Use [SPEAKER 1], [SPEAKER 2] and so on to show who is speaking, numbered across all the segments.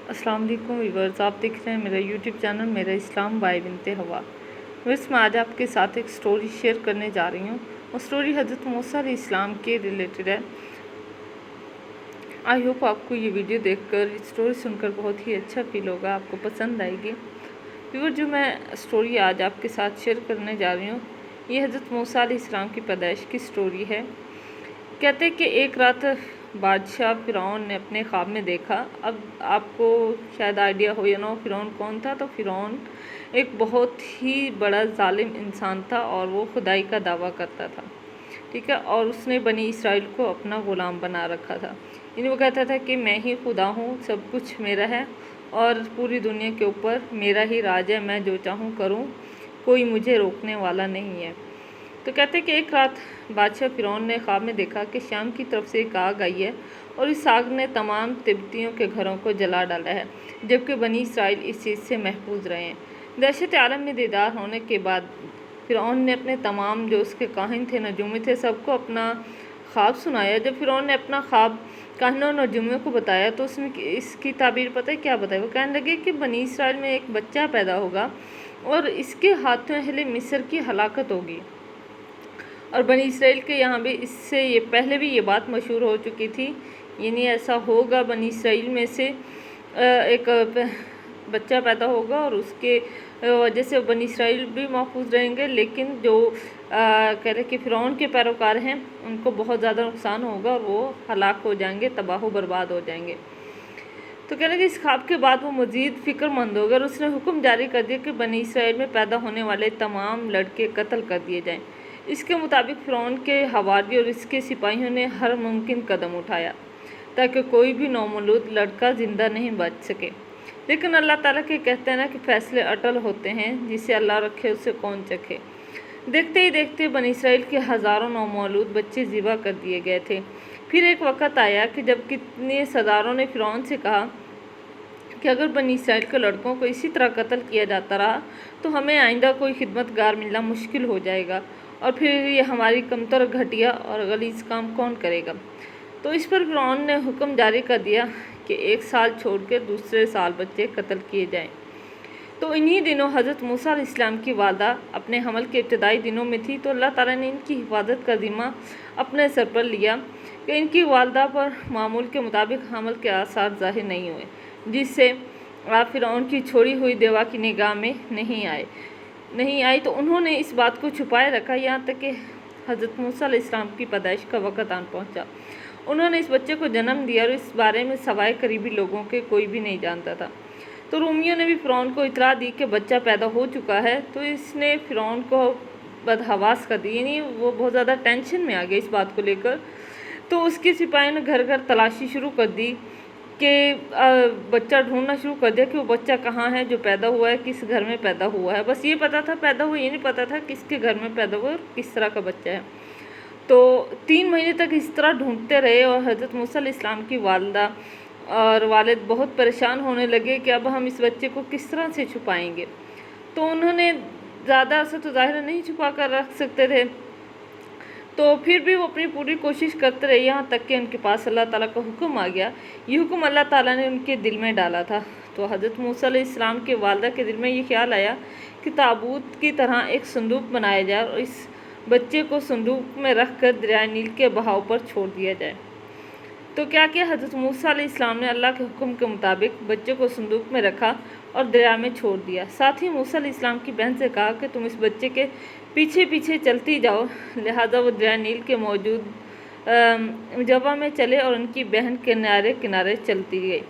[SPEAKER 1] अस्सलाम वालेकुम व्यूअर्स, आप देख रहे हैं मेरा यूट्यूब चैनल मेरा इस्लाम बाय बिनते हवा। व्यूअर्स, मैं आज आपके साथ एक स्टोरी शेयर करने जा रही हूँ और स्टोरी हज़रत मूसा अलैहिस्सलाम के रिलेटेड है। आई होप आपको ये वीडियो देखकर स्टोरी सुनकर बहुत ही अच्छा फील होगा, आपको पसंद आएगी। व्यूअर, जो मैं स्टोरी आज आपके साथ शेयर करने जा रही हूँ ये हज़रत मूसा अलैहिस्सलाम की पैदाइश की स्टोरी है। कहते हैं कि एक रात बादशाह फ़िरौन ने अपने ख्वाब में देखा। अब आपको शायद आइडिया हो या ना हो फ़िरौन कौन था। तो फ़िरौन एक बहुत ही बड़ा जालिम इंसान था और वो खुदाई का दावा करता था, ठीक है। और उसने बनी इसराइल को अपना ग़ुलाम बना रखा था। यानी वो कहता था कि मैं ही खुदा हूँ, सब कुछ मेरा है और पूरी दुनिया के ऊपर मेरा ही राज है, मैं जो चाहूँ करूँ, कोई मुझे रोकने वाला नहीं है। तो कहते हैं कि एक रात बादशाह फ़िरौन ने ख्वाब में देखा कि शाम की तरफ से एक आग आई है और इस आग ने तमाम तिब्बतियों के घरों को जला डाला है, जबकि बनी इसराइल इस चीज़ से महफूज रहे हैं। दहशत आलम में दीदार होने के बाद फ़िरौन ने अपने तमाम जो उसके काहिन थे, नजूमी थे, सबको अपना ख्वाब सुनाया। जब फ़िरौन ने अपना ख्वाब काहिनों और नजूमियों को बताया तो उसने इसकी ताबीर पता है क्या बताई। वो कहने लगे कि बनी इसराइल में एक बच्चा पैदा होगा और इसके हाथों अहले मिस्र की हलाकत होगी। और बनी इसराइल के यहाँ भी इससे ये पहले भी ये बात मशहूर हो चुकी थी, यानी ऐसा होगा, बनी इसराइल में से एक बच्चा पैदा होगा और उसके वजह से बनी इसराइल भी महफूज रहेंगे, लेकिन जो कह रहे कि फ़िरौन के पैरोकार हैं उनको बहुत ज़्यादा नुकसान होगा और वो हलाक हो जाएंगे, तबाह बर्बाद हो जाएंगे। तो कह रहे कि इस ख्वाब के बाद वो मज़ीद फ़िक्रमंद हो गए और उसने हुक्म जारी कर दिया कि बनी इसराइल में पैदा होने वाले तमाम लड़के कत्ल कर दिए जाएँ। इसके मुताबिक फ़िरौन के हवारी और इसके सिपाहियों ने हर मुमकिन कदम उठाया ताकि कोई भी नौमौलूद लड़का ज़िंदा नहीं बच सके। लेकिन अल्लाह ताला के कहते हैं ना कि फ़ैसले अटल होते हैं, जिसे अल्लाह रखे उसे कौन चखे। देखते ही देखते बनी इसराइल के हज़ारों नौमौलूद बच्चे ज़िबा कर दिए गए थे। फिर एक वक़्त आया कि जब कितने सरदारों ने फ़िरौन से कहा कि अगर बनी इसराइल के लड़कों को इसी तरह कत्ल किया जाता रहा तो हमें आइंदा कोई खिदमतगार मिलना मुश्किल हो जाएगा और फिर ये हमारी कमतर, घटिया और गलीज़ काम कौन करेगा। तो इस पर फ़िरौन ने हुक्म जारी कर दिया कि एक साल छोड़ कर दूसरे साल बच्चे कत्ल किए जाएं। तो इन्हीं दिनों हज़रत मूसा अलैहिस्सलाम की वालदा अपने हमल के इब्तदाई दिनों में थी, तो अल्लाह ताला ने इनकी हिफाजत का ज़िम्मा अपने सर पर लिया कि इनकी वालदा पर मामूल के मुताबिक हमल के आसार ज़ाहिर नहीं हुए, जिससे आप फ़िरौन की छोड़ी हुई देवा की निगाह में नहीं आई। तो उन्होंने इस बात को छुपाए रखा यहाँ तक कि हज़रत मूसा अलैहिस्सलाम की पैदाइश का वक़्त आन पहुँचा। उन्होंने इस बच्चे को जन्म दिया और इस बारे में सवाए करीबी लोगों के कोई भी नहीं जानता था। तो रूमियों ने भी फ़िरौन को इतला दी कि बच्चा पैदा हो चुका है, तो इसने फ़िरौन को बदहवास कर दी, यानी वो बहुत ज़्यादा टेंशन में आ गया इस बात को लेकर। तो उसके सिपाहियों ने घर घर तलाशी शुरू कर दी कि बच्चा ढूंढना शुरू कर दिया कि वो बच्चा कहाँ है जो पैदा हुआ है, किस घर में पैदा हुआ है। बस ये पता था पैदा हुआ, ये नहीं पता था किसके घर में पैदा हुआ और किस तरह का बच्चा है। तो 3 महीने तक इस तरह ढूंढते रहे और हज़रत मूसा अलैहिस्सलाम की वालदा और वालिद बहुत परेशान होने लगे कि अब हम इस बच्चे को किस तरह से छुपाएंगे। तो उन्होंने ज़्यादा अर्सा तो ज़ाहिर नहीं छुपा कर रख सकते थे, तो फिर भी वो अपनी पूरी कोशिश करते रहे, यहाँ तक कि उनके पास अल्लाह ताला का हुक्म आ गया। ये हुक्म अल्लाह ताला ने उनके दिल में डाला था। तो हज़रत मूसा अलैहिस्सलाम के वालदा के दिल में ये ख्याल आया कि ताबूत की तरह एक संदूक बनाया जाए और इस बच्चे को संदूक में रख कर दरिया नील के बहाव पर छोड़ दिया जाए। तो क्या किया, हज़रत मूसा अलैहिस्सलाम ने अल्लाह के हुक्म के मुताबिक बच्चे को संदूक में रखा और दरिया में छोड़ दिया। साथ ही मूसा अलैहिस्सलाम की बहन से कहा कि तुम इस बच्चे के पीछे पीछे चलती जाओ। लिहाजा वो दरिया नील के मौजूद जगह में चले और उनकी बहन किनारे किनारे चलती गई,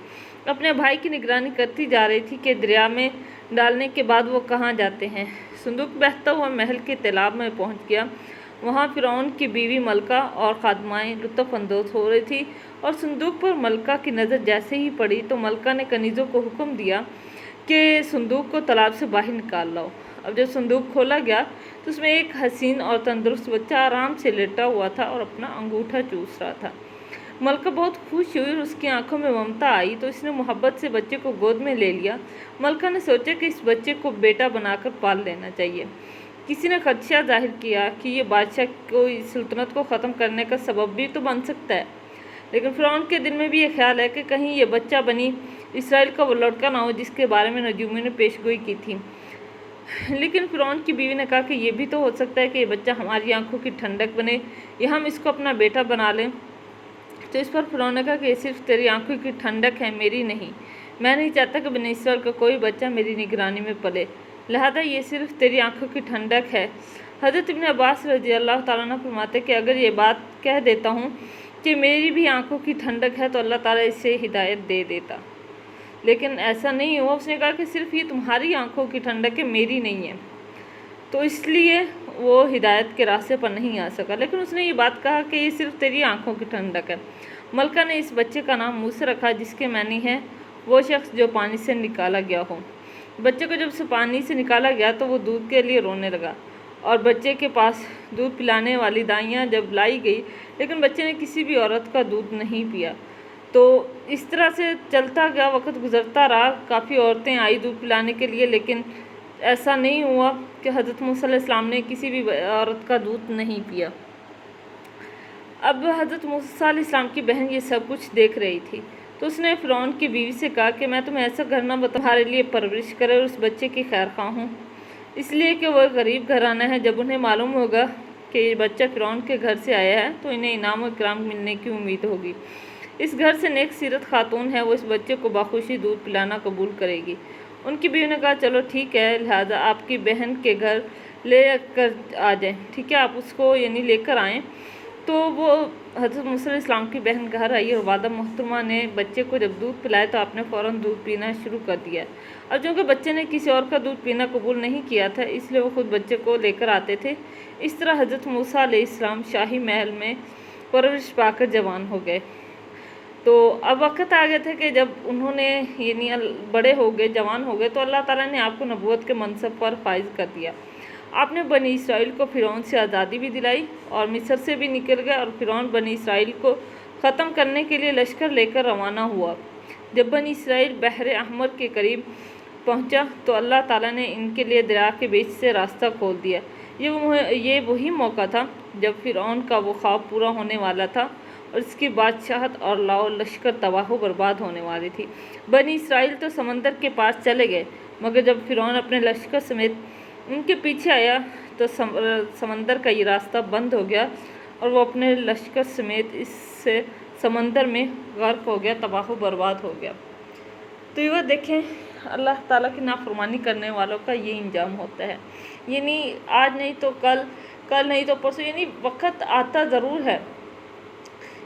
[SPEAKER 1] अपने भाई की निगरानी करती जा रही थी कि दरिया में डालने के बाद वो कहाँ जाते हैं। संदूक बहता हुआ महल के तालाब में पहुँच गया। वहाँ फ़िरौन की बीवी मलका और खादमाएँ लुत्फ़अंदोज़ हो रही थी और संदूक पर मलका की नज़र जैसे ही पड़ी तो मलका ने कनीज़ों को हुक्म दिया कि संदूक को तालाब से बाहर निकाल लाओ। अब जब संदूक खोला गया तो उसमें एक हसीन और तंदुरुस्त बच्चा आराम से लेटा हुआ था और अपना अंगूठा चूस रहा था। मलका बहुत खुश हुई और उसकी आंखों में ममता आई, तो इसने मोहब्बत से बच्चे को गोद में ले लिया। मलका ने सोचा कि इस बच्चे को बेटा बनाकर पाल लेना चाहिए। किसी ने खदशा जाहिर किया कि ये बादशाह को सल्तनत को ख़त्म करने का सबब भी तो बन सकता है। لیکن فرعون کے دل میں بھی یہ خیال ہے کہ کہیں یہ بچہ بنی اسرائیل کا وہ لڑکا نہ ہو جس کے بارے میں نجومیوں نے پیش گوئی کی تھی۔ لیکن فرعون کی بیوی نے کہا کہ یہ بھی تو ہو سکتا ہے کہ یہ بچہ ہماری آنکھوں کی ٹھنڈک بنے یا ہم اس کو اپنا بیٹا بنا لیں۔ تو اس پر فرعون نے کہا کہ یہ صرف تیری آنکھوں کی ٹھنڈک ہے، میری نہیں۔ میں نہیں چاہتا کہ بنی اسرائیل کا کوئی بچہ میری نگرانی میں پلے، لہذا یہ صرف تیری آنکھوں کی ٹھنڈک ہے۔ حضرت ابن عباس رضی اللہ تعالیٰ عنہ فرماتے کہ اگر یہ بات کہہ دیتا ہوں کہ میری بھی آنکھوں کی ٹھنڈک ہے تو اللہ تعالیٰ اسے ہدایت دے دیتا، لیکن ایسا نہیں ہوا۔ اس نے کہا کہ صرف یہ تمہاری آنکھوں کی ٹھنڈک ہے، میری نہیں ہے، تو اس لیے وہ ہدایت کے راستے پر نہیں آ سکا۔ لیکن اس نے یہ بات کہا کہ یہ صرف تیری آنکھوں کی ٹھنڈک ہے۔ ملکہ نے اس بچے کا نام موسیٰ رکھا، جس کے معنی ہے وہ شخص جو پانی سے نکالا گیا ہو۔ بچے کو جب پانی سے نکالا گیا تو وہ دودھ کے لیے رونے لگا، اور بچے کے پاس دودھ پلانے والی دائیاں جب لائی گئی، لیکن بچے نے کسی بھی عورت کا دودھ نہیں پیا۔ تو اس طرح سے چلتا گیا، وقت گزرتا رہا، کافی عورتیں آئی دودھ پلانے کے لیے، لیکن ایسا نہیں ہوا کہ حضرت موسیٰ علیہ السلام نے کسی بھی عورت کا دودھ نہیں پیا۔ اب حضرت موسیٰ علیہ السلام کی بہن یہ سب کچھ دیکھ رہی تھی، تو اس نے فرعون کی بیوی سے کہا کہ میں تمہیں ایسا گھر نہ بتاؤں تمہارے لیے پرورش کرے اور اس بچے کی خیر خواہ ہوں، اس لیے کہ وہ غریب گھرانہ ہے۔ جب انہیں معلوم ہوگا کہ یہ بچہ فرعون کے گھر سے آیا ہے تو انہیں انعام و اکرام ملنے کی امید ہوگی۔ اس گھر سے نیک سیرت خاتون ہے، وہ اس بچے کو بخوشی دودھ پلانا قبول کرے گی۔ ان کی بیوی نے کہا چلو ٹھیک ہے، لہٰذا آپ کی بہن کے گھر لے کر آ جائیں، ٹھیک ہے، آپ اس کو لے کر آئیں۔ تو وہ حضرت موسیٰ علیہ السلام کی بہن گھر آئی اور والدہ محترمہ نے بچے کو جب دودھ پلایا تو آپ نے فوراً دودھ پینا شروع کر دیا۔ اور چونکہ بچے نے کسی اور کا دودھ پینا قبول نہیں کیا تھا، اس لیے وہ خود بچے کو لے کر آتے تھے۔ اس طرح حضرت موسیٰ علیہ السلام شاہی محل میں پرورش پا کر جوان ہو گئے۔ تو اب وقت آ گیا تھا کہ جب انہوں نے بڑے ہو گئے، جوان ہو گئے، تو اللہ تعالیٰ نے آپ کو نبوت کے منصب پر فائز کر دیا۔ آپ نے بنی اسرائیل کو فرعون سے آزادی بھی دلائی اور مصر سے بھی نکل گئے، اور فرعون بنی اسرائیل کو ختم کرنے کے لیے لشکر لے کر روانہ ہوا۔ جب بنی اسرائیل بحر احمر کے قریب پہنچا تو اللہ تعالیٰ نے ان کے لیے دریا کے بیچ سے راستہ کھول دیا۔ یہ وہی موقع تھا جب فرعون کا وہ خواب پورا ہونے والا تھا اور اس کی بادشاہت اور لاؤ لشکر تباہ و برباد ہونے والی تھی۔ بنی اسرائیل تو سمندر کے پاس چلے گئے، مگر جب فرعون اپنے لشکر سمیت ان کے پیچھے آیا تو سمندر کا یہ راستہ بند ہو گیا اور وہ اپنے لشکر سمیت اس سے سمندر میں غرق ہو گیا، تباہ و برباد ہو گیا۔ تو یہ دیکھیں اللہ تعالیٰ کی نافرمانی کرنے والوں کا یہ انجام ہوتا ہے، آج نہیں تو کل نہیں تو پرسوں، وقت آتا ضرور ہے،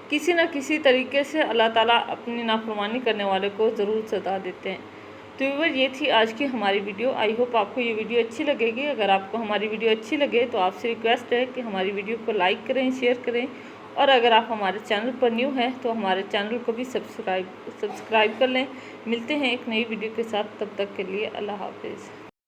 [SPEAKER 1] کسی نہ کسی طریقے سے اللہ تعالیٰ اپنی نافرمانی کرنے والے کو ضرور سزا دیتے ہیں۔ تو یہ تھی آج کی ہماری ویڈیو۔ آئی ہوپ آپ کو یہ ویڈیو اچھی لگے گی۔ اگر آپ کو ہماری ویڈیو اچھی لگے تو آپ سے ریکویسٹ ہے کہ ہماری ویڈیو کو لائک کریں، شیئر کریں، اور اگر آپ ہمارے چینل پر نیو ہیں تو ہمارے چینل کو بھی سبسکرائب کر لیں۔ ملتے ہیں ایک نئی ویڈیو کے ساتھ، تب تک کے لیے اللہ حافظ۔